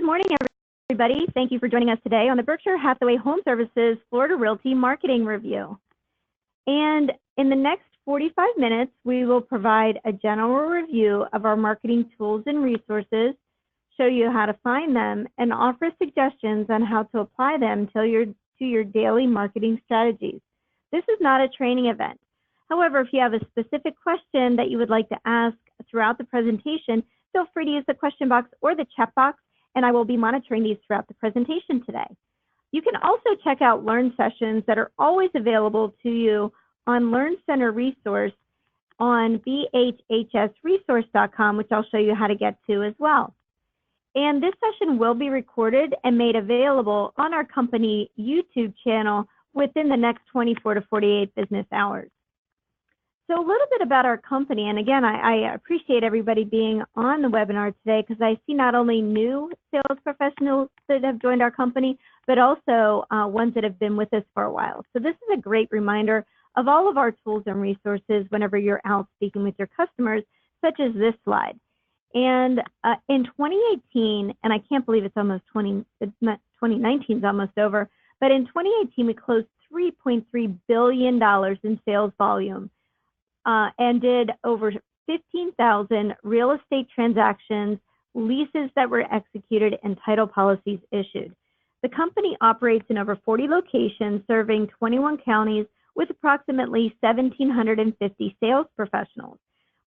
morning, everybody. Thank you for joining us today on the Berkshire Hathaway Home Services Florida Realty Marketing Review. And in the next 45 minutes, we will provide a general review of our marketing tools and resources, show you how to find them, and offer suggestions on how to apply them to your daily marketing strategies. This is not a training event. However, if you have a specific question that you would like to ask throughout the presentation, feel free to use the question box or the chat box, and I will be monitoring these throughout the presentation today. You can also check out Learn sessions that are always available to you on Learn Center Resource on bhhsresource.com, which I'll show you how to get to as well. And this session will be recorded and made available on our company YouTube channel within the next 24 to 48 business hours. So a little bit about our company, and again, I appreciate everybody being on the webinar today because I see not only new sales professionals that have joined our company, but also ones that have been with us for a while. So this is a great reminder of all of our tools and resources whenever you're out speaking with your customers, such as this slide. And in 2018, and I can't believe it's almost 2019 is almost over, but in 2018, we closed $3.3 billion in sales volume. And did over 15,000 real estate transactions, leases that were executed, and title policies issued. The company operates in over 40 locations, serving 21 counties with approximately 1,750 sales professionals.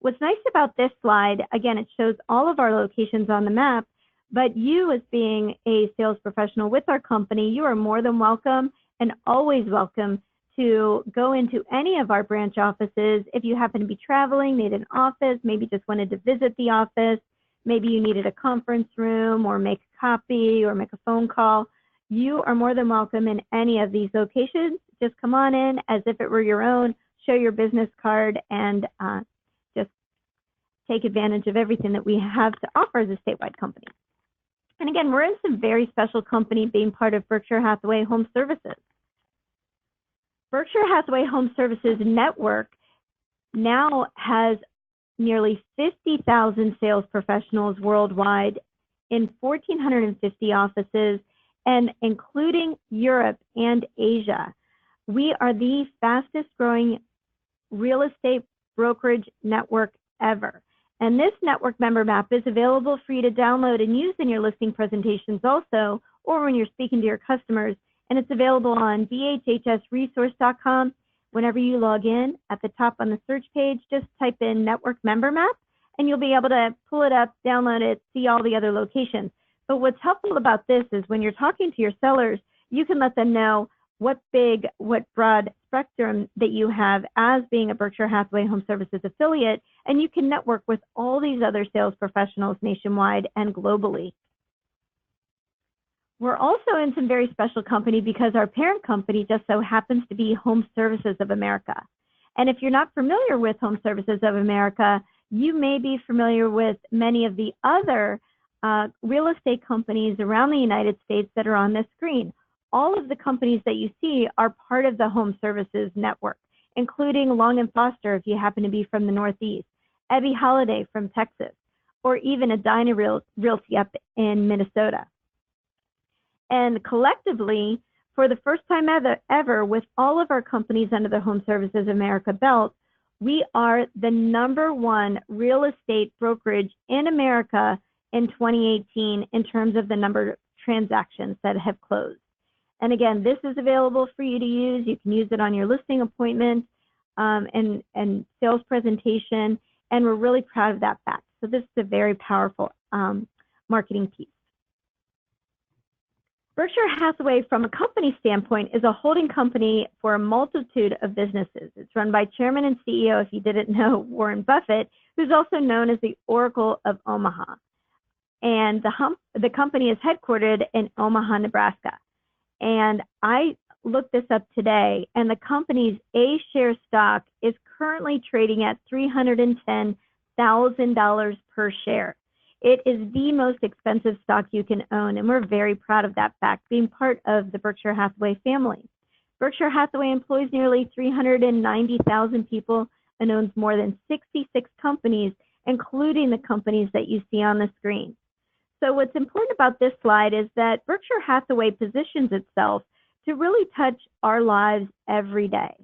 What's nice about this slide, again, it shows all of our locations on the map, but you as being a sales professional with our company, you are more than welcome and always welcome to go into any of our branch offices. If you happen to be traveling, need an office, maybe just wanted to visit the office, maybe you needed a conference room or make a copy or make a phone call, you are more than welcome in any of these locations. Just come on in as if it were your own, show your business card, and just take advantage of everything that we have to offer as a statewide company. And again, we're in some very special company being part of Berkshire Hathaway Home Services. Berkshire Hathaway Home Services Network now has nearly 50,000 sales professionals worldwide in 1,450 offices, and including Europe and Asia. We are the fastest growing real estate brokerage network ever. And this network member map is available for you to download and use in your listing presentations also, or when you're speaking to your customers. And it's available on bhhsresource.com. Whenever you log in, at the top on the search page, just type in Network Member Map, and you'll be able to pull it up, download it, see all the other locations. But what's helpful about this is when you're talking to your sellers, you can let them know what broad spectrum that you have as being a Berkshire Hathaway Home Services affiliate, and you can network with all these other sales professionals nationwide and globally. We're also in some very special company because our parent company just so happens to be Home Services of America. And if you're not familiar with Home Services of America, you may be familiar with many of the other real estate companies around the United States that are on this screen. All of the companies that you see are part of the Home Services network, including Long & Foster if you happen to be from the Northeast, Ebby Holiday from Texas, or even Edina Realty up in Minnesota. And collectively, for the first time ever, with all of our companies under the Home Services America belt, we are the #1 real estate brokerage in America in 2018 in terms of the number of transactions that have closed. And again, this is available for you to use. You can use it on your listing appointment and sales presentation, and we're really proud of that fact. So this is a very powerful marketing piece. Berkshire Hathaway, from a company standpoint, is a holding company for a multitude of businesses. It's run by Chairman and CEO, if you didn't know, Warren Buffett, who's also known as the Oracle of Omaha. And the company is headquartered in Omaha, Nebraska. And I looked this up today, and the company's A-share stock is currently trading at $310,000 per share. It is the most expensive stock you can own, and we're very proud of that fact, being part of the Berkshire Hathaway family. Berkshire Hathaway employs nearly 390,000 people and owns more than 66 companies, including the companies that you see on the screen. So what's important about this slide is that Berkshire Hathaway positions itself to really touch our lives every day,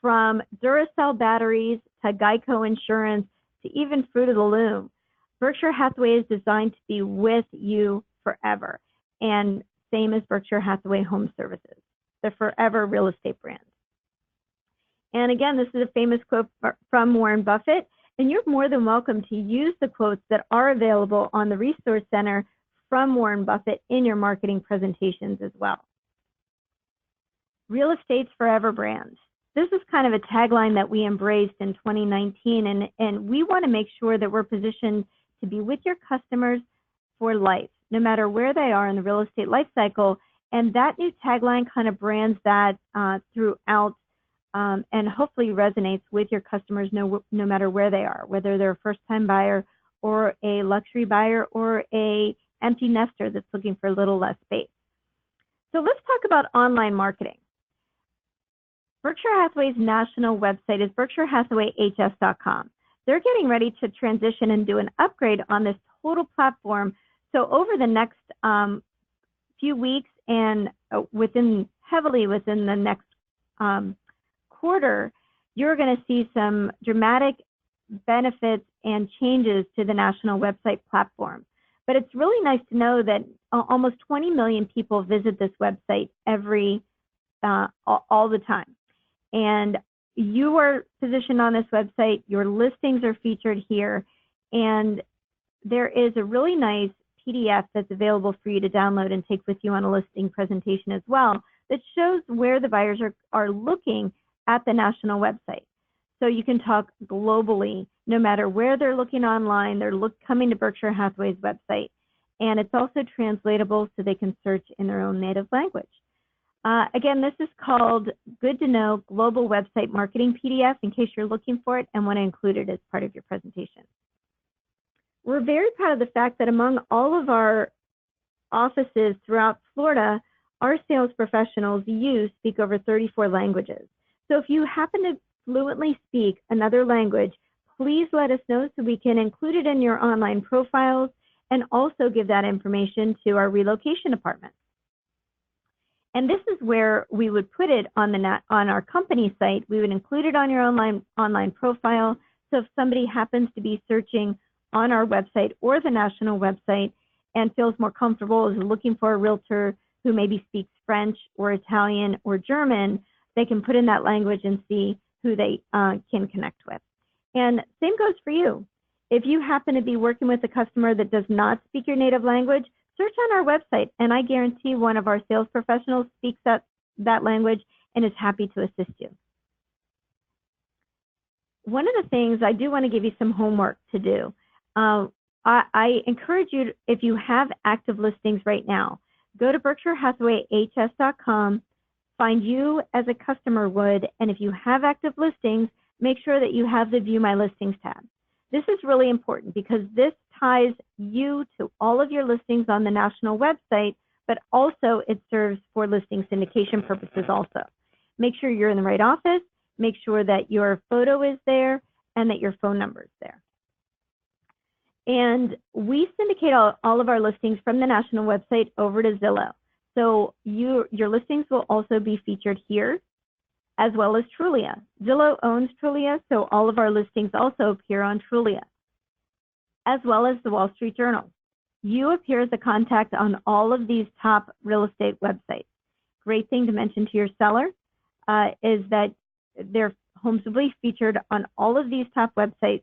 from Duracell batteries to Geico insurance to even Fruit of the Loom. Berkshire Hathaway is designed to be with you forever, and same as Berkshire Hathaway Home Services, the forever real estate brand. And again, this is a famous quote from Warren Buffett, and you're more than welcome to use the quotes that are available on the Resource Center from Warren Buffett in your marketing presentations as well. Real estate's forever brand. This is kind of a tagline that we embraced in 2019, and we want to make sure that we're positioned to be with your customers for life, no matter where they are in the real estate life cycle. And that new tagline kind of brands that throughout and hopefully resonates with your customers no matter where they are, whether they're a first-time buyer or a luxury buyer or a empty nester that's looking for a little less space. So let's talk about online marketing. Berkshire Hathaway's national website is berkshirehathawayhs.com. They're getting ready to transition and do an upgrade on this total platform. So over the next few weeks and heavily within the next quarter, you're going to see some dramatic benefits and changes to the national website platform. But it's really nice to know that almost 20 million people visit this website all the time. And you are positioned on this website, your listings are featured here, and there is a really nice PDF that's available for you to download and take with you on a listing presentation as well that shows where the buyers are looking at the national website. So you can talk globally, no matter where they're looking online, they're coming to Berkshire Hathaway's website. And it's also translatable so they can search in their own native language. Again, this is called Good to Know Global Website Marketing PDF in case you're looking for it and want to include it as part of your presentation. We're very proud of the fact that among all of our offices throughout Florida, our sales professionals speak over 34 languages. So if you happen to fluently speak another language, please let us know so we can include it in your online profiles and also give that information to our relocation department. And this is where we would put it on our company site. We would include it on your online profile. So if somebody happens to be searching on our website or the national website and feels more comfortable, is looking for a realtor who maybe speaks French or Italian or German, they can put in that language and see who they can connect with. And same goes for you. If you happen to be working with a customer that does not speak your native language, search on our website, and I guarantee one of our sales professionals speaks that language and is happy to assist you. One of the things, I do want to give you some homework to do. I encourage you, if you have active listings right now, go to berkshirehathawayhs.com, find you as a customer would, and if you have active listings, make sure that you have the View My Listings tab. This is really important because this ties you to all of your listings on the national website, but also it serves for listing syndication purposes also. Make sure you're in the right office, make sure that your photo is there, and that your phone number is there. And we syndicate all of our listings from the national website over to Zillow. So your listings will also be featured here, as well as Trulia. Zillow owns Trulia, so all of our listings also appear on Trulia, as well as the Wall Street Journal. You appear as a contact on all of these top real estate websites. Great thing to mention to your seller is that their homes will be featured on all of these top websites,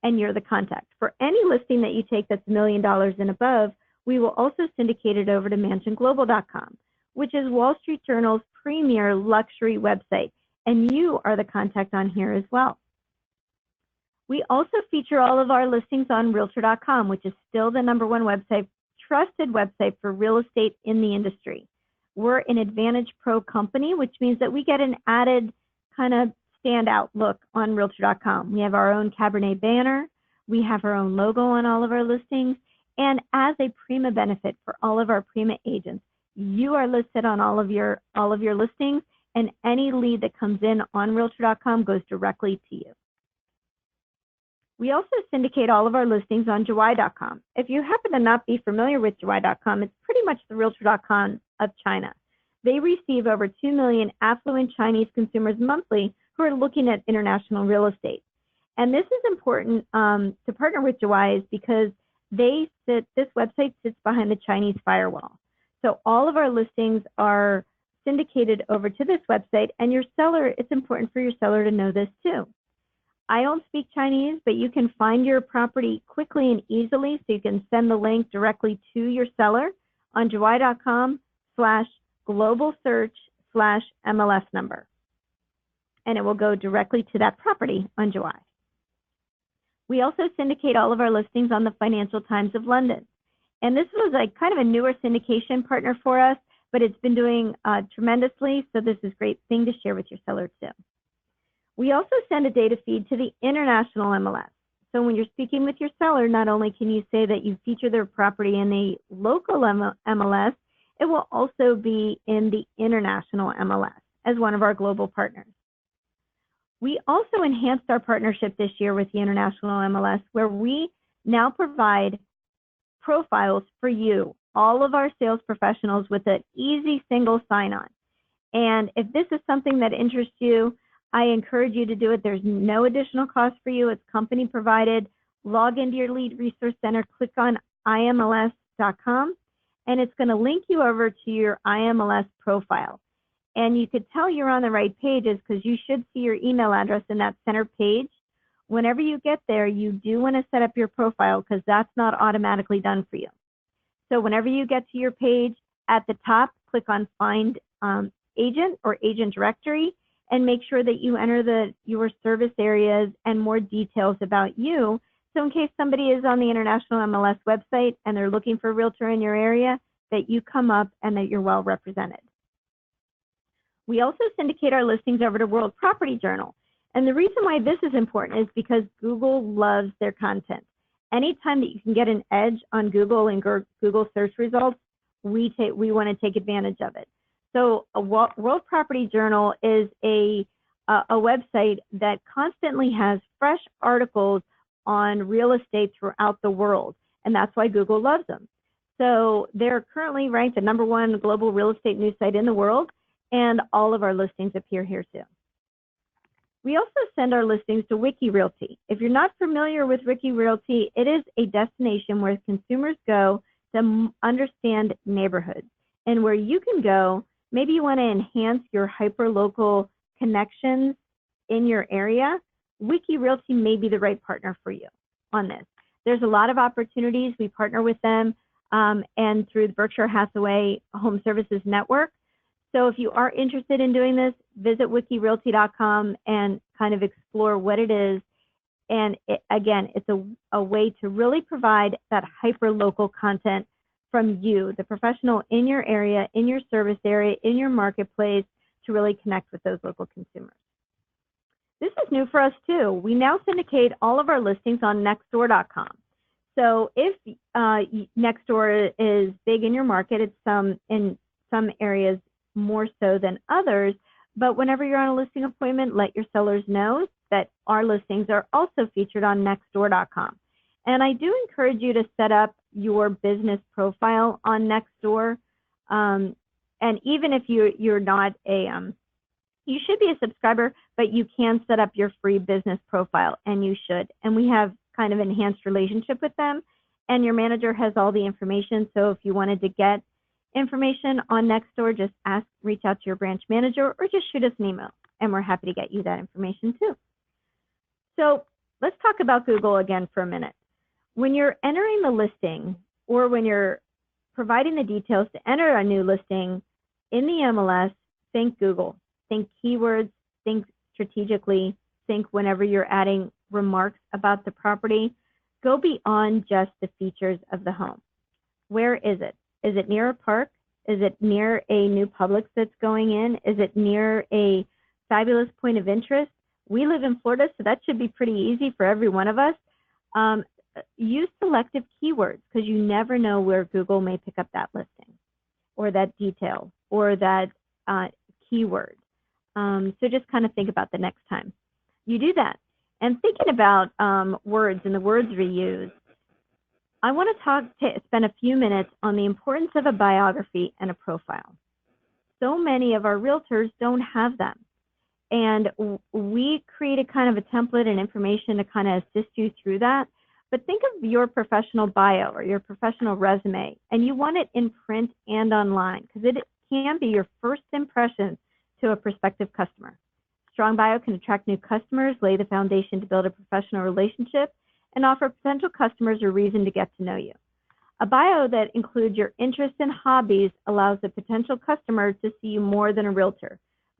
and you're the contact. For any listing that you take that's $1 million and above, we will also syndicate it over to mansionglobal.com, which is Wall Street Journal's premier luxury website, and you are the contact on here as well. We also feature all of our listings on Realtor.com, which is still the #1 website, trusted website for real estate in the industry. We're an Advantage Pro company, which means that we get an added kind of standout look on Realtor.com. We have our own Cabernet banner, we have our own logo on all of our listings, and as a Prima benefit for all of our Prima agents, you are listed on all of your listings, and any lead that comes in on Realtor.com goes directly to you. We also syndicate all of our listings on Juwai.com. If you happen to not be familiar with Juwai.com, it's pretty much the Realtor.com of China. They receive over 2 million affluent Chinese consumers monthly who are looking at international real estate. And this is important to partner with Juwai is because this website sits behind the Chinese firewall. So all of our listings are syndicated over to this website, and your seller, it's important for your seller to know this too. I don't speak Chinese, but you can find your property quickly and easily, so you can send the link directly to your seller on Juwai.com/global search/MLS number. And it will go directly to that property on Juwai. We also syndicate all of our listings on the Financial Times of London. And this was kind of a newer syndication partner for us, but it's been doing tremendously, so this is a great thing to share with your seller too. We also send a data feed to the international MLS. So when you're speaking with your seller, not only can you say that you feature their property in the local MLS, it will also be in the international MLS as one of our global partners. We also enhanced our partnership this year with the international MLS, where we now provide profiles for you, all of our sales professionals, with an easy single sign-on. And if this is something that interests you, I encourage you to do it. There's no additional cost for you. It's company provided. Log into your Lead Resource Center, click on imls.com, and it's going to link you over to your IMLS profile. And you could tell you're on the right pages because you should see your email address in that center page. Whenever you get there, you do want to set up your profile because that's not automatically done for you. So whenever you get to your page, at the top, click on Find Agent or Agent Directory, and make sure that you enter your service areas and more details about you. So in case somebody is on the International MLS website and they're looking for a realtor in your area, that you come up and that you're well represented. We also syndicate our listings over to World Property Journal. And the reason why this is important is because Google loves their content. Anytime that you can get an edge on Google and Google search results, we want to take advantage of it. So World Property Journal is a website that constantly has fresh articles on real estate throughout the world, and that's why Google loves them. So they're currently ranked the #1 global real estate news site in the world, and all of our listings appear here too. We also send our listings to Wiki Realty. If you're not familiar with Wiki Realty, it is a destination where consumers go to understand neighborhoods, and where you can go. Maybe you want to enhance your hyper-local connections in your area. Wiki Realty may be the right partner for you on this. There's a lot of opportunities. We partner with them and through the Berkshire Hathaway HomeServices network. So if you are interested in doing this, visit wikirealty.com and kind of explore what it is. And again, it's a way to really provide that hyper-local content from you, the professional in your area, in your service area, in your marketplace, to really connect with those local consumers. This is new for us too. We now syndicate all of our listings on Nextdoor.com. So if Nextdoor is big in your market, it's in some areas more so than others, but whenever you're on a listing appointment, let your sellers know that our listings are also featured on Nextdoor.com. And I do encourage you to set up your business profile on Nextdoor. And even if you're not you should be a subscriber, but you can set up your free business profile, and you should. And we have kind of enhanced relationship with them, and your manager has all the information. So if you wanted to get information on Nextdoor, just reach out to your branch manager or just shoot us an email, and we're happy to get you that information too. So let's talk about Google again for a minute. When you're entering the listing, or when you're providing the details to enter a new listing in the MLS, think Google. Think keywords, think strategically, think whenever you're adding remarks about the property. Go beyond just the features of the home. Where is it? Is it near a park? Is it near a new Publix that's going in? Is it near a fabulous point of interest? We live in Florida, so that should be pretty easy for every one of us. Use selective keywords, because you never know where Google may pick up that listing or that detail or that keyword. So just kind of think about the next time you do that. And thinking about words and the words we use, I want to spend a few minutes on the importance of a biography and a profile. So many of our realtors don't have them. And we created kind of a template and information to kind of assist you through that. But think of your professional bio or your professional resume, and you want it in print and online because it can be your first impression to a prospective customer. Strong bio can attract new customers, lay the foundation to build a professional relationship, and offer potential customers a reason to get to know you. A bio that includes your interests and hobbies allows a potential customer to see you more than a realtor,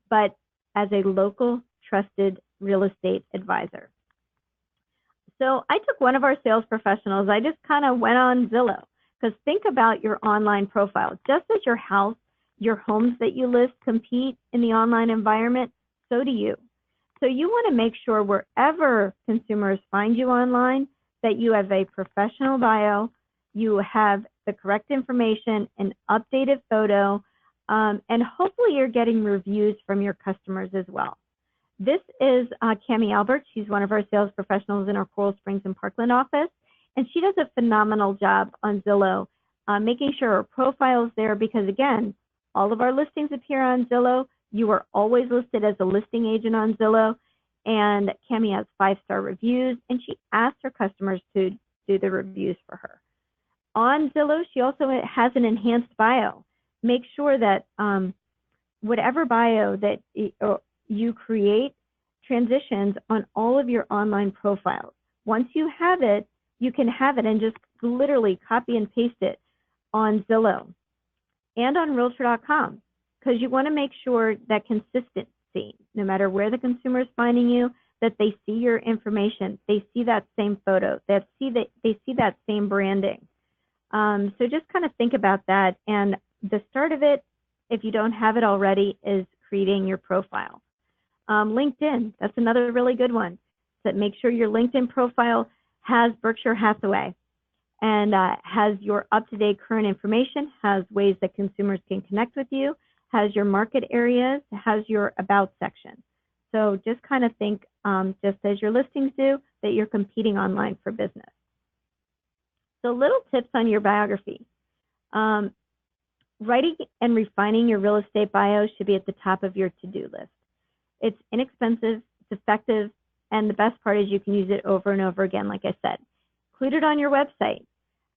but as a local, trusted real estate advisor. So I took one of our sales professionals, I just kind of went on Zillow, because think about your online profile. Just as your house, your homes that you list compete in the online environment, so do you. So you want to make sure wherever consumers find you online that you have a professional bio, you have the correct information, an updated photo, and hopefully you're getting reviews from your customers as well. This is Cami Albert. She's one of our sales professionals in our Coral Springs and Parkland office, and she does a phenomenal job on Zillow, making sure her profile is there because, again, all of our listings appear on Zillow. You are always listed as a listing agent on Zillow, and Cami has 5-star reviews, and she asks her customers to do the reviews for her. On Zillow, she also has an enhanced bio. Make sure that whatever bio that you create transitions on all of your online profiles. Once you have it, you can have it and just literally copy and paste it on Zillow and on Realtor.com, because you want to make sure that consistency, no matter where the consumer is finding you, that they see your information, they see that same photo, they see that same branding. So just kind of think about that. And the start of it, if you don't have it already, is creating your profile. LinkedIn, that's another really good one. So make sure your LinkedIn profile has Berkshire Hathaway and has your up-to-date current information, has ways that consumers can connect with you, has your market areas, has your about section. So just kind of think, just as your listings do, that you're competing online for business. So little tips on your biography. Writing and refining your real estate bio should be at the top of your to-do list. It's inexpensive, it's effective, and the best part is you can use it over and over again, like I said. Include it on your website.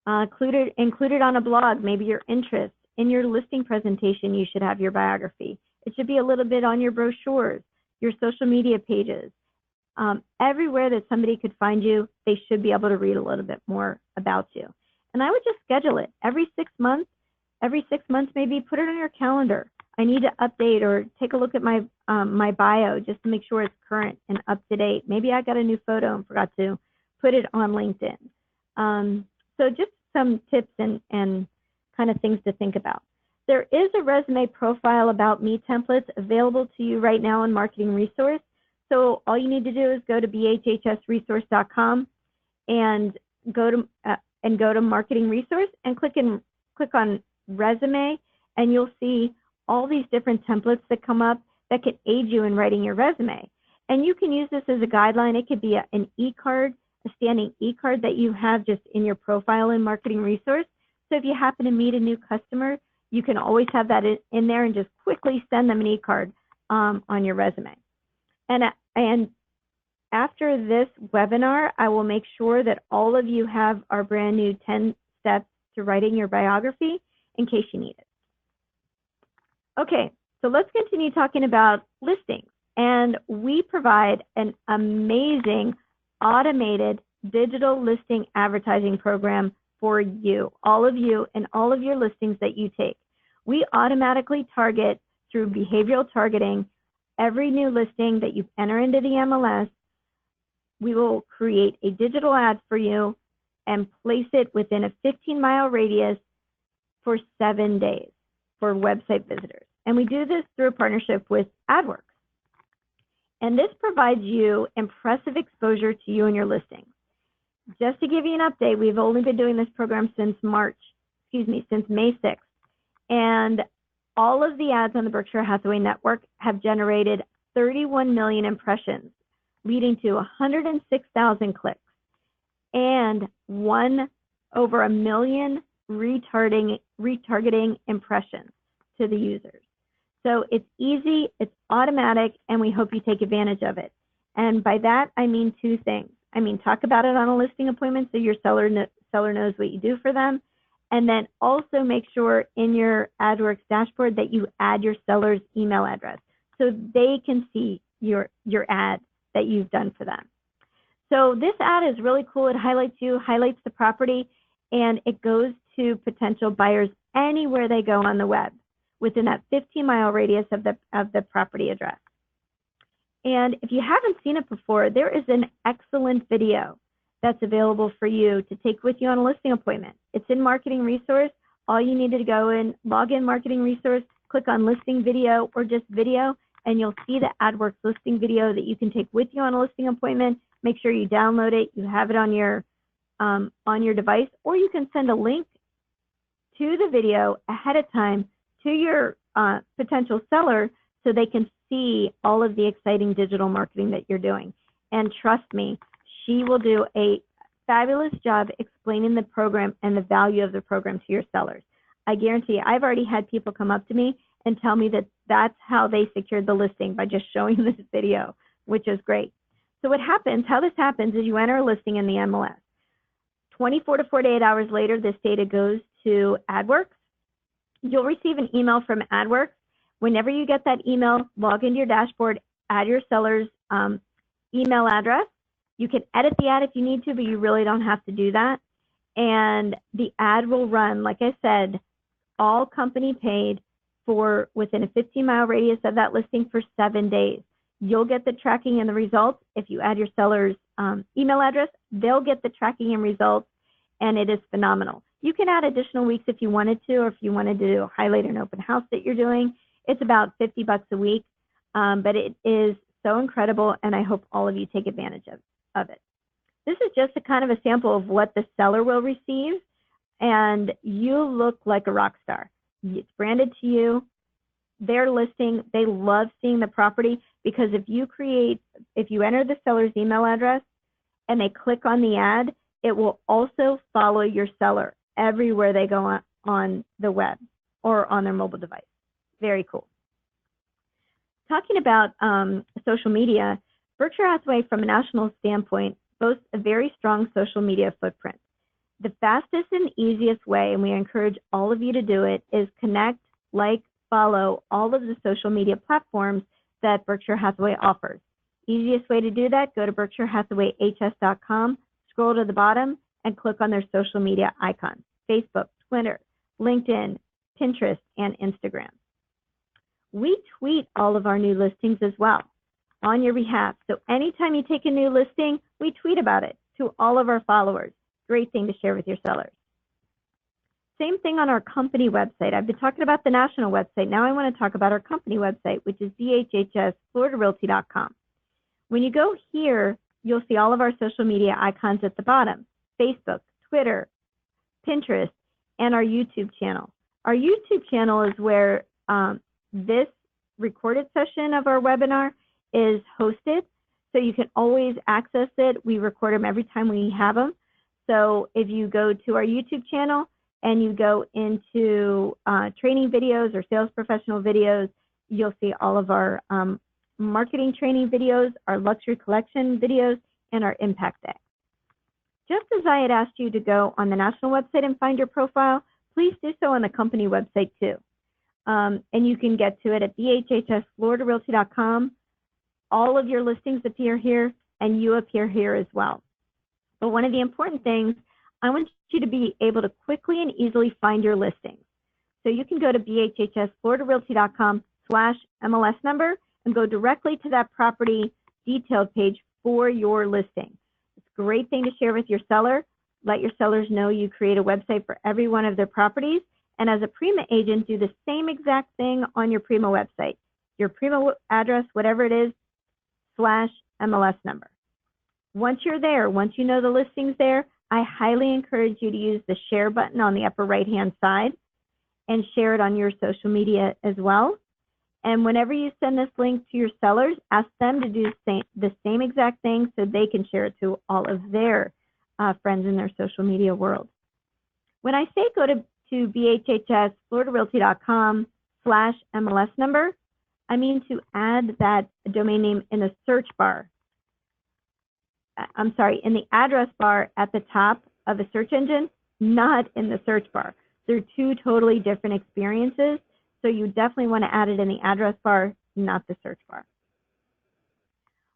Include it on a blog, maybe your interests. In your listing presentation, you should have your biography. It should be a little bit on your brochures, your social media pages. Everywhere that somebody could find you, they should be able to read a little bit more about you. And I would just schedule it every 6 months. Every 6 months, maybe put it on your calendar. I need to update or take a look at my my bio just to make sure it's current and up to date. Maybe I got a new photo and forgot to put it on LinkedIn. So just some tips and kind of things to think about. There is a resume profile about me templates available to you right now on Marketing Resource. So all you need to do is go to bhhsresource.com and go to Marketing Resource and click on Resume, and you'll see all these different templates that come up that can aid you in writing your resume. And you can use this as a guideline. It could be an e-card, a standing e-card that you have just in your profile in Marketing Resource. So if you happen to meet a new customer, you can always have that in there and just quickly send them an e-card on your resume. And after this webinar, I will make sure that all of you have our brand new 10 steps to writing your biography in case you need it. Okay, so let's continue talking about listings. And we provide an amazing automated digital listing advertising program for you, all of you, and all of your listings that you take. We automatically target through behavioral targeting every new listing that you enter into the MLS. We will create a digital ad for you and place it within a 15-mile radius for 7 days for website visitors. And we do this through a partnership with AdWorks. And this provides you impressive exposure to you and your listing. Just to give you an update, we've only been doing this program since May 6th. And all of the ads on the Berkshire Hathaway network have generated 31 million impressions leading to 106,000 clicks and over 1 million retargeting impressions to the users. So it's easy, it's automatic, and we hope you take advantage of it. And by that, I mean two things. I mean, talk about it on a listing appointment so your seller knows what you do for them. And then also make sure in your AdWorks dashboard that you add your seller's email address so they can see your ad that you've done for them. So this ad is really cool. It highlights you, highlights the property, and it goes to potential buyers anywhere they go on the web within that 15-mile radius of the property address. And if you haven't seen it before, there is an excellent video that's available for you to take with you on a listing appointment. It's in Marketing Resource. All you need to go in, log in Marketing Resource, click on Listing Video or just Video, and you'll see the AdWorks listing video that you can take with you on a listing appointment. Make sure you download it, you have it on your device, or you can send a link to the video ahead of time to your potential seller so they can see all of the exciting digital marketing that you're doing. And trust me, she will do a fabulous job explaining the program and the value of the program to your sellers. I guarantee you, I've already had people come up to me and tell me that that's how they secured the listing, by just showing this video, which is great. So how this happens is you enter a listing in the MLS. 24 to 48 hours later, this data goes to AdWorks. You'll receive an email from AdWorks. Whenever you get that email, log into your dashboard, add your seller's email address. You can edit the ad if you need to, but you really don't have to do that. And the ad will run, like I said, all company paid for within a 15-mile radius of that listing for 7 days. You'll get the tracking and the results. If you add your seller's email address, they'll get the tracking and results, and it is phenomenal. You can add additional weeks if you wanted to, or if you wanted to highlight an open house that you're doing. It's about $50 a week, but it is so incredible, and I hope all of you take advantage of it. This is just a kind of a sample of what the seller will receive, and you look like a rock star. It's branded to you. Their listing, they love seeing the property, because if you enter the seller's email address and they click on the ad, it will also follow your seller everywhere they go on the web or on their mobile device. Very cool. Talking about social media, Berkshire Hathaway, from a national standpoint, boasts a very strong social media footprint. The fastest and easiest way, and we encourage all of you to do it, is connect, like, follow all of the social media platforms that Berkshire Hathaway offers. Easiest way to do that, go to berkshirehathawayhs.com, scroll to the bottom, and click on their social media icons: Facebook, Twitter, LinkedIn, Pinterest, and Instagram. We tweet all of our new listings as well on your behalf. So anytime you take a new listing, we tweet about it to all of our followers. Great thing to share with your sellers. Same thing on our company website. I've been talking about the national website. Now I want to talk about our company website, which is dhsfloridarealty.com. When you go here, you'll see all of our social media icons at the bottom: Facebook, Twitter, Pinterest, and our YouTube channel. Our YouTube channel is where this recorded session of our webinar is hosted, so you can always access it. We record them every time we have them. So if you go to our YouTube channel and you go into training videos or sales professional videos, you'll see all of our marketing training videos, our luxury collection videos, and our impact day. Just as I had asked you to go on the national website and find your profile, please do so on the company website too. And you can get to it at dhsfloridarealty.com. All of your listings appear here, and you appear here as well. But one of the important things, I want you to be able to quickly and easily find your listings. So you can go to bhsfloridarealty.com/MLS number and go directly to that property detailed page for your listing. It's a great thing to share with your seller. Let your sellers know you create a website for every one of their properties. And as a Prima agent, do the same exact thing on your Prima website. Your Prima address, whatever it is, /MLS number. Once you're there, once you know the listing's there, I highly encourage you to use the share button on the upper right-hand side and share it on your social media as well. And whenever you send this link to your sellers, ask them to do the same exact thing so they can share it to all of their friends in their social media world. When I say go to bhsfloridarealty.com/MLS number, I mean to add that domain name in the search bar. I'm sorry, in the address bar at the top of a search engine, not in the search bar. They're two totally different experiences, so you definitely want to add it in the address bar, not the search bar.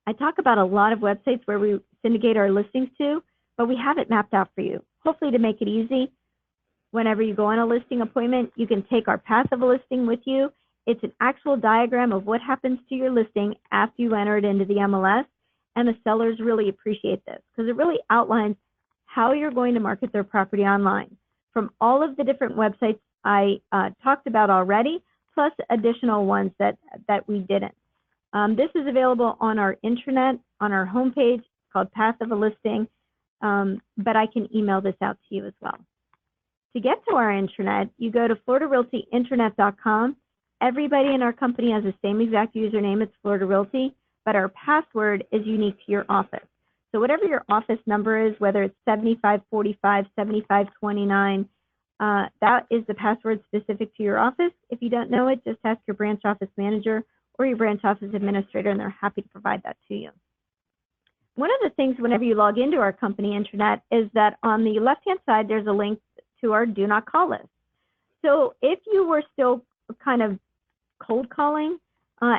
I talk about a lot of websites where we syndicate our listings to, but we have it mapped out for you, hopefully to make it easy. Whenever you go on a listing appointment, you can take our passive listing with you. It's an actual diagram of what happens to your listing after you enter it into the MLS, and the sellers really appreciate this because it really outlines how you're going to market their property online from all of the different websites I talked about already, plus additional ones that we didn't. This is available on our intranet, on our homepage called Passive Listing, but I can email this out to you as well. To get to our intranet, you go to FloridaRealtyIntranet.com. Everybody in our company has the same exact username. It's Florida Realty, but our password is unique to your office. So whatever your office number is, whether it's 7545, 7529, that is the password specific to your office. If you don't know it, just ask your branch office manager or your branch office administrator, and they're happy to provide that to you. One of the things whenever you log into our company intranet is that on the left-hand side, there's a link to our do not call list. So if you were still kind of cold calling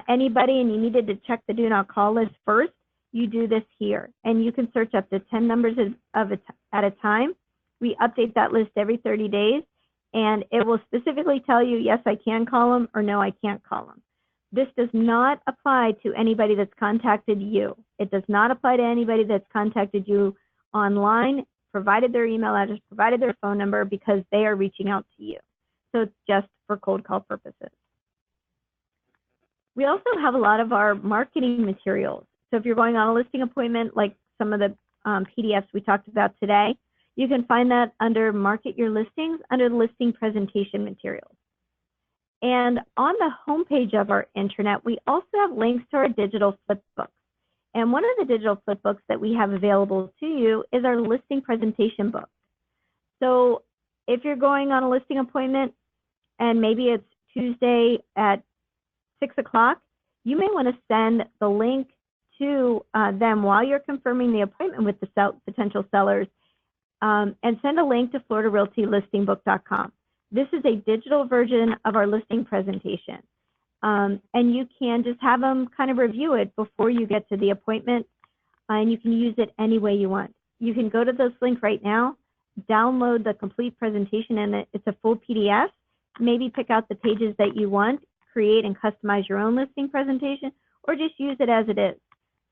anybody and you needed to check the do not call list first, you do this here, and you can search up to 10 numbers at a time. We update that list every 30 days, and it will specifically tell you, yes, I can call them, or no, I can't call them. This does not apply to anybody that's contacted you. It does not apply to anybody that's contacted you online, provided their email address, provided their phone number, because they are reaching out to you. So it's just for cold call purposes. We also have a lot of our marketing materials. So if you're going on a listing appointment, like some of the PDFs we talked about today, you can find that under Market Your Listings, under the listing presentation materials. And on the homepage of our intranet, we also have links to our digital flip books. And one of the digital flip books that we have available to you is our listing presentation book. So if you're going on a listing appointment and maybe it's Tuesday at 6 o'clock, you may want to send the link to them while you're confirming the appointment with the potential sellers, and send a link to FloridaRealtyListingBook.com. This is a digital version of our listing presentation, and you can just have them kind of review it before you get to the appointment, and you can use it any way you want. You can go to this link right now, download the complete presentation, and it's a full PDF. Maybe pick out the pages that you want, create and customize your own listing presentation, or just use it as it is.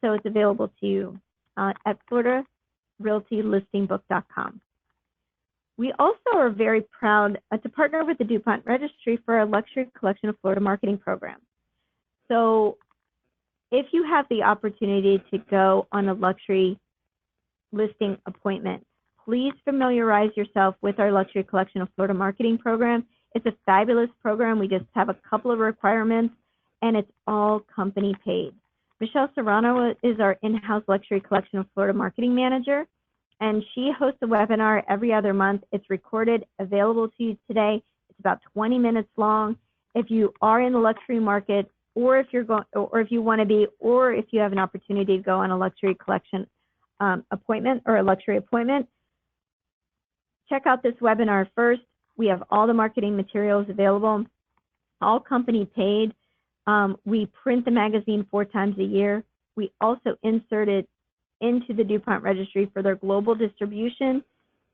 So it's available to you at FloridaRealtyListingBook.com. We also are very proud to partner with the DuPont Registry for our Luxury Collection of Florida Marketing Program. So if you have the opportunity to go on a luxury listing appointment, please familiarize yourself with our Luxury Collection of Florida Marketing Program. It's a fabulous program. We just have a couple of requirements, and it's all company paid. Michelle Serrano is our in-house Luxury Collection of Florida Marketing Manager, and she hosts a webinar every other month. It's recorded, available to you today. It's about 20 minutes long. If you are in the luxury market, or if you're going, or if you want to be, or if you have an opportunity to go on a luxury collection appointment or a luxury appointment, check out this webinar first. We have all the marketing materials available, all company paid. We print the magazine 4 times a year. We also insert it into the DuPont Registry for their global distribution.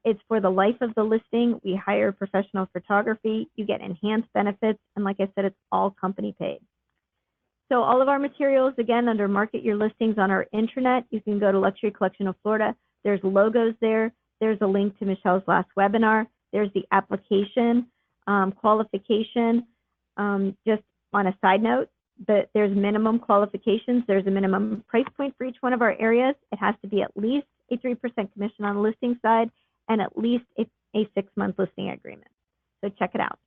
It's for the life of the listing. We hire professional photography. You get enhanced benefits. And like I said, it's all company paid. So all of our materials, again, under Market Your Listings on our intranet, you can go to Luxury Collection of Florida. There's logos there. There's a link to Michelle's last webinar. There's the application, qualification. Just on a side note, there's minimum qualifications. There's a minimum price point for each one of our areas. It has to be at least a 3% commission on the listing side and at least a 6-month listing agreement. So check it out.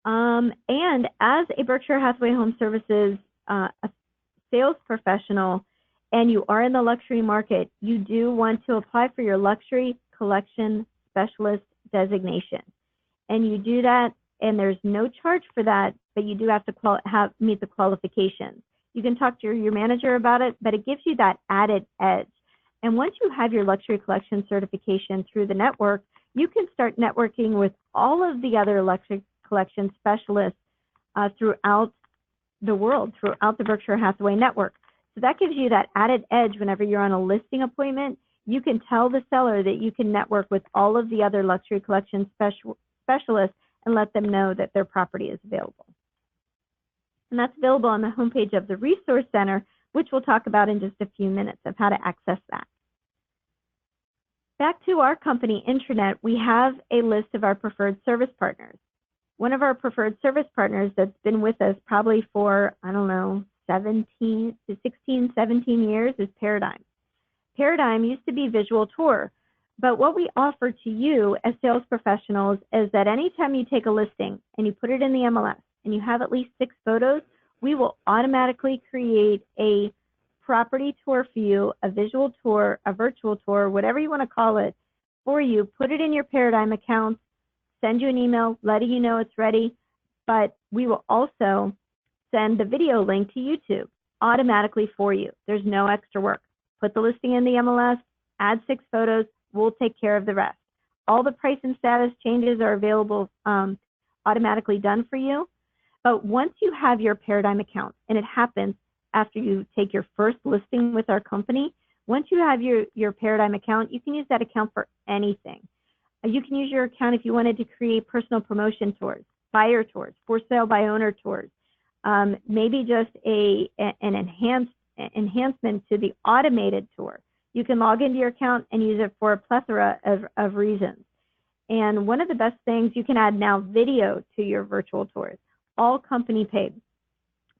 And as a Berkshire Hathaway Home Services a sales professional, and you are in the luxury market, you do want to apply for your luxury collection specialist designation. And you do that, and there's no charge for that, but you do have to meet the qualifications. You can talk to your manager about it, but it gives you that added edge. And once you have your luxury collection certification through the network, you can start networking with all of the other luxury collection specialists throughout the world, throughout the Berkshire Hathaway network. So that gives you that added edge whenever you're on a listing appointment. You can tell the seller that you can network with all of the other luxury collection specialists and let them know that their property is available. And that's available on the homepage of the Resource Center, which we'll talk about in just a few minutes of how to access that. Back to our company intranet, we have a list of our preferred service partners. One of our preferred service partners that's been with us probably for, 16, 17 years is Paradigm. Paradigm used to be Visual Tour, but what we offer to you as sales professionals is that anytime you take a listing and you put it in the MLS and you have at least 6 photos, we will automatically create a property tour for you, a visual tour, a virtual tour, whatever you want to call it, for you. Put it in your Paradigm account, send you an email letting you know it's ready, but we will also send the video link to YouTube automatically for you. There's no extra work. Put the listing in the MLS, add 6 photos, we'll take care of the rest. All the price and status changes are available automatically done for you. But once you have your Paradigm account, and it happens after you take your first listing with our company, once you have your Paradigm account, you can use that account for anything. You can use your account if you wanted to create personal promotion tours, buyer tours, for sale by owner tours, maybe just an enhancement to the automated tour. You can log into your account and use it for a plethora of reasons. And one of the best things, you can add now video to your virtual tours, all company paid.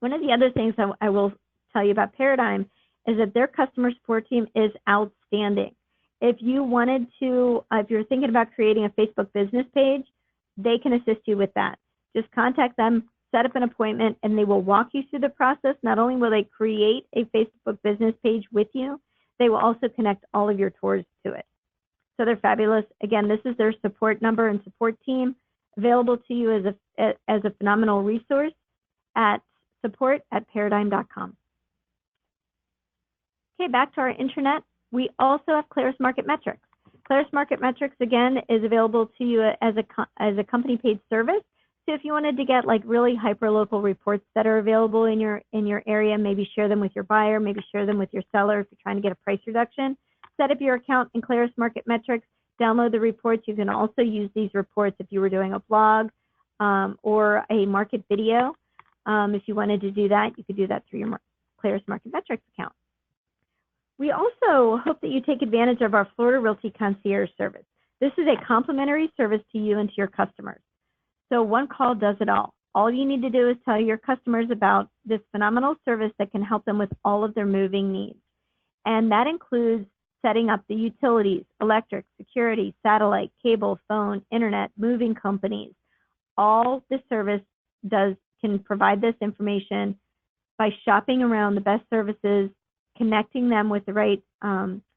One of the other things I will tell you about Paradigm is that their customer support team is outstanding. If you wanted to, if you're thinking about creating a Facebook business page, they can assist you with that. Just contact them, set up an appointment, and they will walk you through the process. Not only will they create a Facebook business page with you, they will also connect all of your tours to it. So they're fabulous. Again, this is their support number and support team, available to you as a phenomenal resource at support@paradigm.com. Okay, back to our intranet. We also have Claris Market Metrics. Claris Market Metrics, again, is available to you as a company paid service. So if you wanted to get like really hyper-local reports that are available in your area, maybe share them with your buyer, maybe share them with your seller if you're trying to get a price reduction, set up your account in Claris Market Metrics, download the reports. You can also use these reports if you were doing a blog or a market video. If you wanted to do that, you could do that through your Claris Market Metrics account. We also hope that you take advantage of our Florida Realty Concierge service. This is a complimentary service to you and to your customers. So one call does it all. All you need to do is tell your customers about this phenomenal service that can help them with all of their moving needs. And that includes setting up the utilities, electric, security, satellite, cable, phone, internet, moving companies. All this service can provide this information by shopping around the best services, connecting them with the right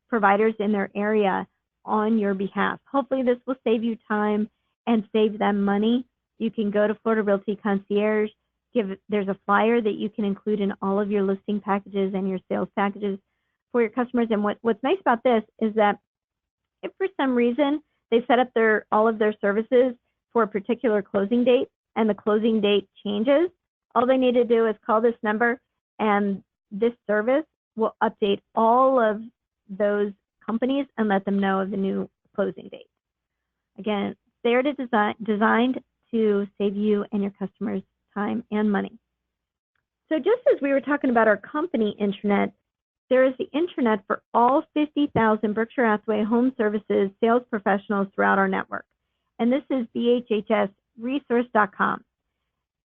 providers in their area on your behalf. Hopefully this will save you time and save them money. You can go to Florida Realty Concierge. There's a flyer that you can include in all of your listing packages and your sales packages for your customers. And what's nice about this is that if for some reason they set up all of their services for a particular closing date and the closing date changes, all they need to do is call this number and this service will update all of those companies and let them know of the new closing date. Again, they're designed to save you and your customers time and money. So just as we were talking about our company intranet, there is the intranet for all 50,000 Berkshire Hathaway Home Services sales professionals throughout our network. And this is bhhsresource.com.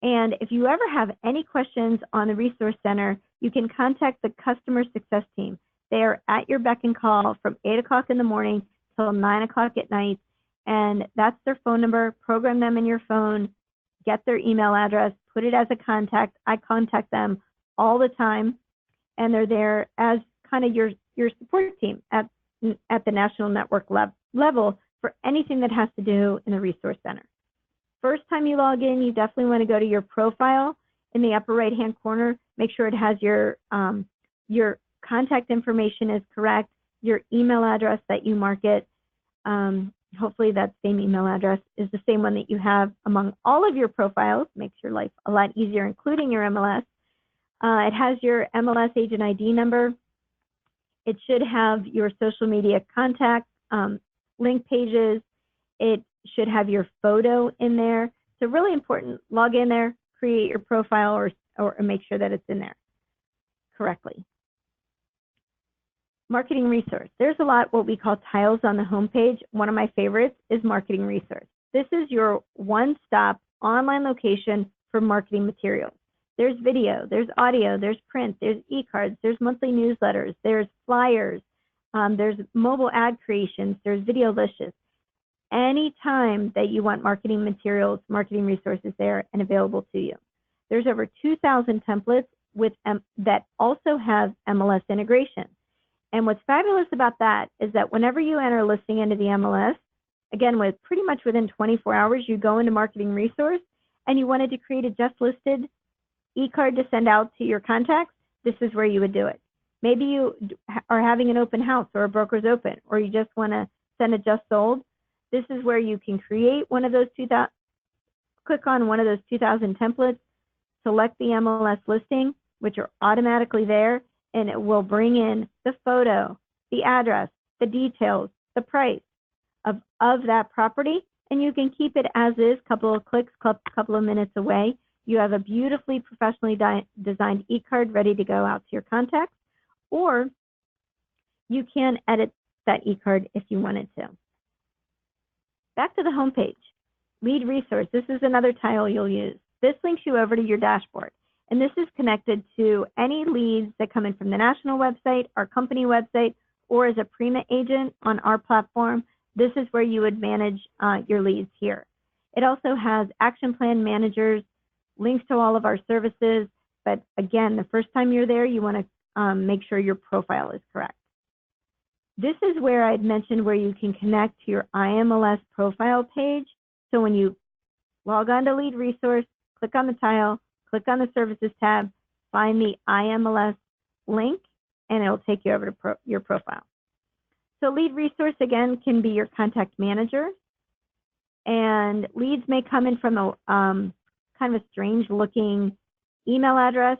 And if you ever have any questions on the Resource Center, you can contact the customer success team. They are at your beck and call from 8 o'clock in the morning till 9 o'clock at night. And that's their phone number. Program them in your phone, get their email address, put it as a contact. I contact them all the time, and they're there as kind of your support team at the national network level for anything that has to do in the resource center. First time you log in, you definitely want to go to your profile in the upper right-hand corner. Make sure it has your contact information is correct, your email address that you market. Hopefully that same email address is the same one that you have among all of your profiles. Makes your life a lot easier, including your MLS. It has your MLS agent ID number. It should have your social media contact, link pages. It should have your photo in there. So really important, log in there, create your profile, or make sure that it's in there correctly. Marketing resource. There's a lot what we call tiles on the homepage. One of my favorites is marketing resource. This is your one-stop online location for marketing materials. There's video, there's audio, there's print, there's e-cards, there's monthly newsletters, there's flyers, there's mobile ad creations, there's video lists. Anytime that you want marketing materials, marketing resources there and available to you. There's over 2,000 templates that also have MLS integration. And what's fabulous about that is that whenever you enter a listing into the MLS, again, pretty much within 24 hours, you go into marketing resource and you wanted to create a just listed e-card to send out to your contacts, this is where you would do it. Maybe you are having an open house or a broker's open, or you just want to send a just sold. This is where you can create one of those 2,000, click on one of those 2,000 templates, select the MLS listing, which are automatically there, and it will bring in the photo, the address, the details, the price of that property, and you can keep it as is, couple of clicks, couple of minutes away. You have a beautifully professionally designed e-card ready to go out to your contacts, or you can edit that e-card if you wanted to. Back to the homepage. Lead resource. This is another tile you'll use. This links you over to your dashboard. And this is connected to any leads that come in from the national website, our company website, or as a Prima agent on our platform. This is where you would manage your leads here. It also has action plan managers, links to all of our services. But again, the first time you're there, you want to make sure your profile is correct. This is where I'd mentioned where you can connect to your IMLS profile page. So when you log on to Lead Resource, click on the tile, click on the Services tab, find the IMLS link, and it'll take you over to your profile. So Lead Resource, again, can be your contact manager. And leads may come in from a kind of a strange-looking email address,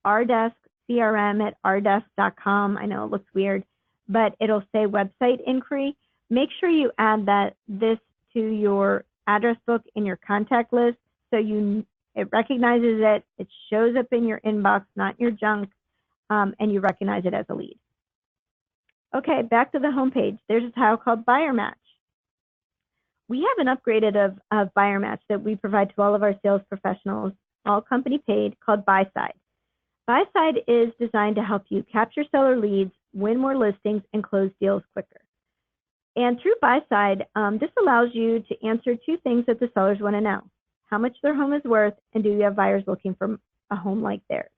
rdesk, crm@rdesk.com. I know it looks weird, but it'll say website inquiry. Make sure you add this to your address book in your contact list so it recognizes it, it shows up in your inbox, not in your junk, and you recognize it as a lead. Okay, back to the homepage. There's a tile called Buyer Match. We have an upgraded of Buyer Match that we provide to all of our sales professionals, all company paid, called Buy Side. Buy Side is designed to help you capture seller leads, win more listings, and close deals quicker. And through Buy Side, this allows you to answer two things that the sellers want to know: how much their home is worth, and do you have buyers looking for a home like theirs?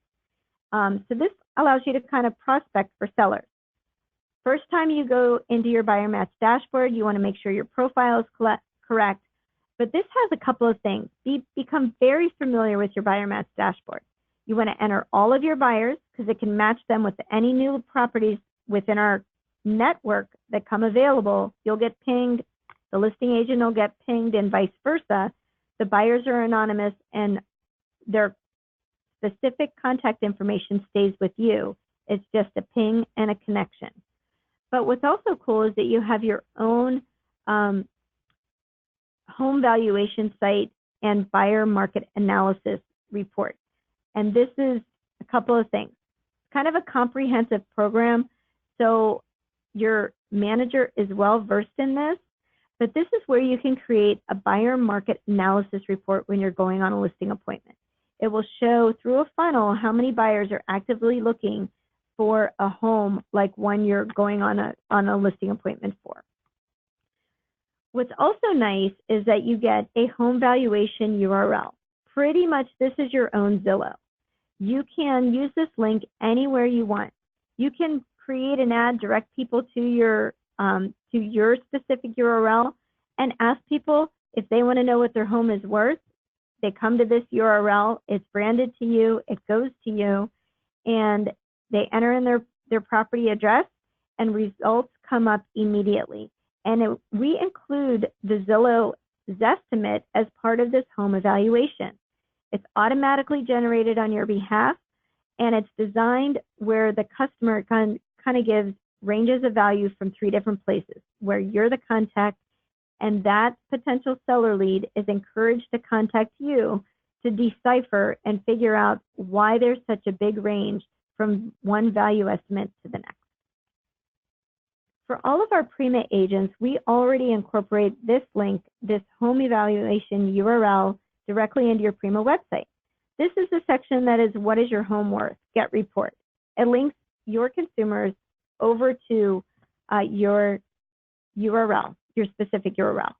So this allows you to kind of prospect for sellers. First time you go into your Buyer Match dashboard, you want to make sure your profile is correct. But this has a couple of things. Become very familiar with your Buyer Match dashboard. You want to enter all of your buyers because it can match them with any new properties within our network that come available. You'll get pinged, the listing agent will get pinged, and vice versa. The buyers are anonymous and their specific contact information stays with you. It's just a ping and a connection. But what's also cool is that you have your own home valuation site and buyer market analysis report. And this is a couple of things. Kind of a comprehensive program, so your manager is well versed in this, but this is where you can create a buyer market analysis report when you're going on a listing appointment. It will show through a funnel how many buyers are actively looking for a home like one you're going on a listing appointment for. What's also nice is that you get a home valuation URL. pretty much this is your own Zillow. You can use this link anywhere you want. You can create an ad, direct people to your specific URL, and ask people if they want to know what their home is worth. They come to this URL, it's branded to you, it goes to you, and they enter in their property address, and results come up immediately. And we include the Zillow Zestimate as part of this home evaluation. It's automatically generated on your behalf, and it's designed where the customer kind of gives ranges of value from 3 different places, where you're the contact, and that potential seller lead is encouraged to contact you to decipher and figure out why there's such a big range from one value estimate to the next. For all of our Prima agents, we already incorporate this link, this home evaluation URL, directly into your Prima website. This is the section that is, what is your home worth? Get report. It links your consumers over to your URL, your specific URL.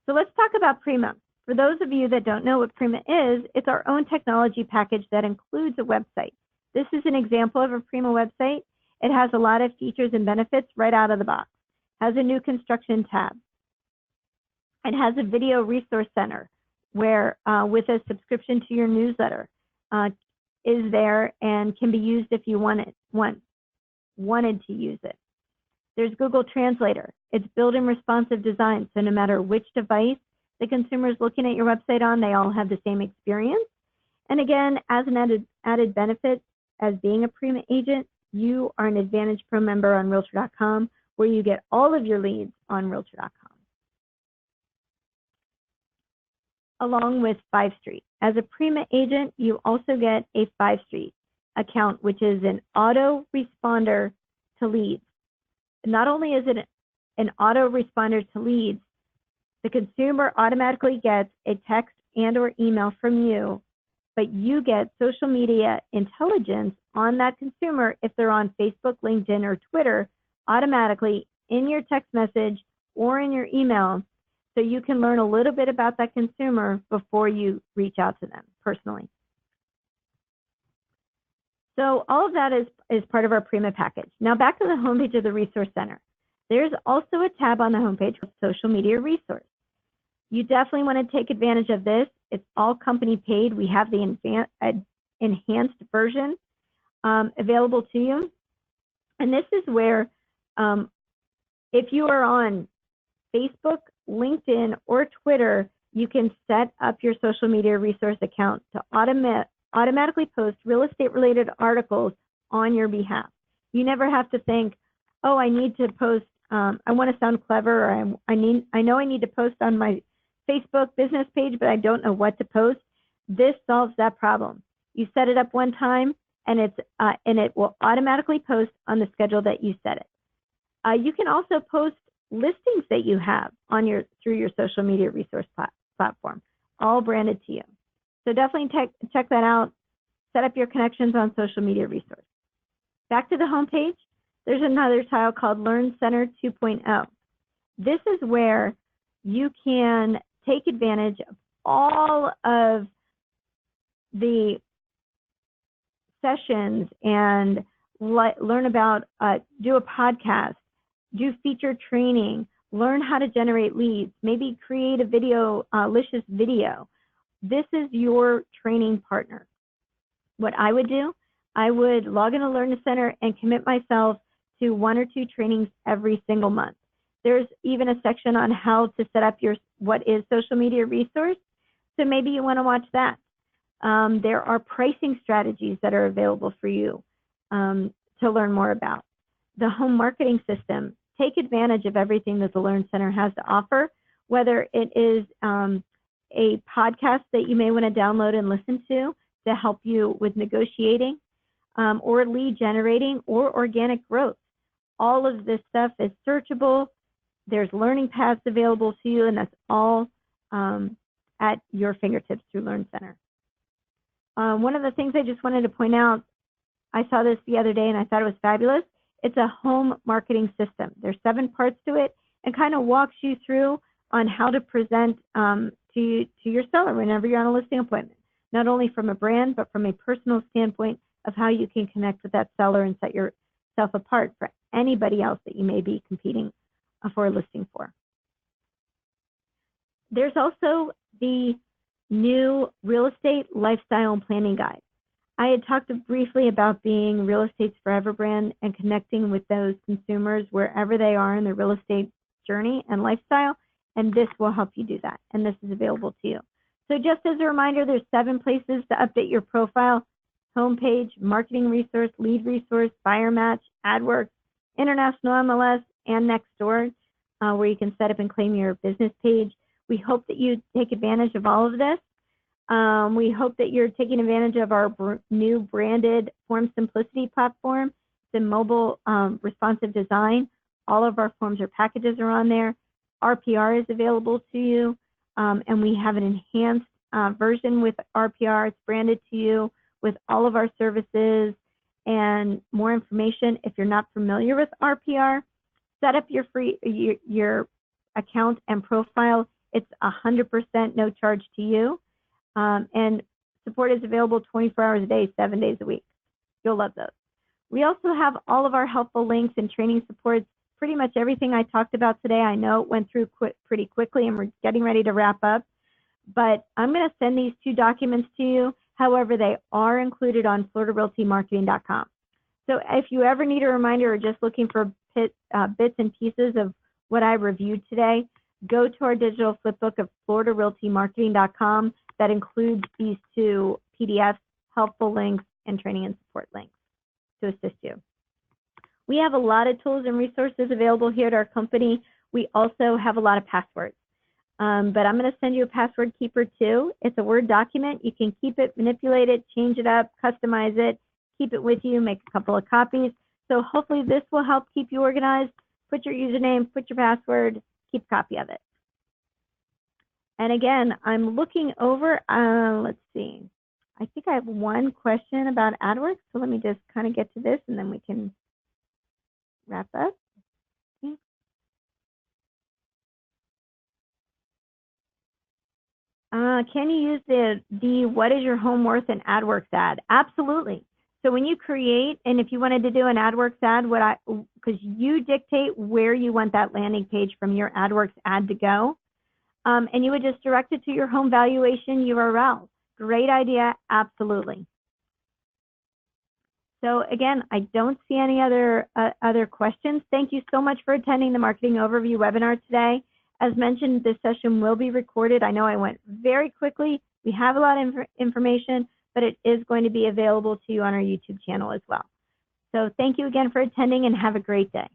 So let's talk about Prima. For those of you that don't know what Prima is, it's our own technology package that includes a website. This is an example of a Prima website. It has a lot of features and benefits right out of the box. It has a new construction tab. It has a video resource center where with a subscription to your newsletter is there and can be used if you wanted to use it. There's Google Translator. It's built-in responsive design, so no matter which device the consumer is looking at your website on, they all have the same experience. And again, as an added benefit, as being a Prima agent, you are an Advantage Pro member on Realtor.com, where you get all of your leads on Realtor.com. Along with 5 Street. As a Prima agent, you also get a 5 Street account, which is an auto-responder to leads. Not only is it an auto-responder to leads, the consumer automatically gets a text and or email from you, but you get social media intelligence on that consumer if they're on Facebook, LinkedIn, or Twitter automatically in your text message or in your email, so you can learn a little bit about that consumer before you reach out to them personally. So all of that is part of our Prima package. Now back to the homepage of the Resource Center. There's also a tab on the homepage with Social Media Resource. You definitely want to take advantage of this. It's all company paid. We have the enhanced version available to you. And this is where if you are on Facebook, LinkedIn, or Twitter, you can set up your social media resource account to automatically post real estate related articles on your behalf. You never have to think, oh, I need to post, I want to sound clever, or I know I need to post on my Facebook business page, but I don't know what to post. This solves that problem. You set it up one time, and it will automatically post on the schedule that you set it. You can also post listings that you have on through your social media resource platform, all branded to you. So definitely check that out. Set up your connections on social media resource. Back to the homepage, there's another tile called Learn Center 2.0. This is where you can take advantage of all of the sessions and learn about, do a podcast, do featured training, learn how to generate leads, maybe create a licious video. This is your training partner. What I would do, I would log into Learn Center and commit myself to 1 or 2 trainings every single month. There's even a section on how to set up what is social media resource, so maybe you want to watch that. There are pricing strategies that are available for you to learn more about. The home marketing system, take advantage of everything that the Learn Center has to offer, whether it is a podcast that you may want to download and listen to help you with negotiating, or lead generating, or organic growth. All of this stuff is searchable. There's learning paths available to you, and that's all at your fingertips through Learn Center. One of the things I just wanted to point out, I saw this the other day and I thought it was fabulous. It's a home marketing system. There's 7 parts to it, and kind of walks you through on how to present to your seller whenever you're on a listing appointment. not only from a brand, but from a personal standpoint of how you can connect with that seller and set yourself apart for anybody else that you may be competing for a listing for. There's also the new Real Estate Lifestyle and Planning Guide. I had talked briefly about being Real Estate's Forever brand and connecting with those consumers wherever they are in their real estate journey and lifestyle, and this will help you do that, and this is available to you. So just as a reminder, there's 7 places to update your profile: homepage, marketing resource, lead resource, buyer match, AdWorks, International MLS, and Nextdoor, where you can set up and claim your business page. We hope that you take advantage of all of this. We hope that you're taking advantage of our new branded Form Simplicity platform. It's a mobile responsive design. All of our forms or packages are on there. RPR is available to you, and we have an enhanced version with RPR. It's branded to you with all of our services and more information. If you're not familiar with RPR, set up your your account and profile. It's 100% no charge to you. And support is available 24 hours a day, 7 days a week. You'll love those. We also have all of our helpful links and training supports. Pretty much everything I talked about today, I know it went through pretty quickly and we're getting ready to wrap up, but I'm going to send these 2 documents to you. However, they are included on FloridaRealtyMarketing.com. So if you ever need a reminder or just looking for bits and pieces of what I reviewed today, go to our digital flipbook of FloridaRealtyMarketing.com. That includes these 2 PDFs, helpful links, and training and support links to assist you. We have a lot of tools and resources available here at our company. We also have a lot of passwords. But I'm going to send you a password keeper too. It's a Word document. You can keep it, manipulate it, change it up, customize it, keep it with you, make a couple of copies. So hopefully this will help keep you organized. Put your username, put your password, keep a copy of it. And again, I'm looking over, let's see. I think I have one question about AdWorks. So let me just kind of get to this and then we can wrap up. Okay. Can you use the what is your home worth in AdWorks ad? Absolutely. So when you create, and if you wanted to do an AdWorks ad, because you dictate where you want that landing page from your AdWorks ad to go, and you would just direct it to your home valuation URL. Great idea, absolutely. So again, I don't see any other questions. Thank you so much for attending the Marketing Overview webinar today. As mentioned, this session will be recorded. I know I went very quickly. We have a lot of information, but it is going to be available to you on our YouTube channel as well. So thank you again for attending and have a great day.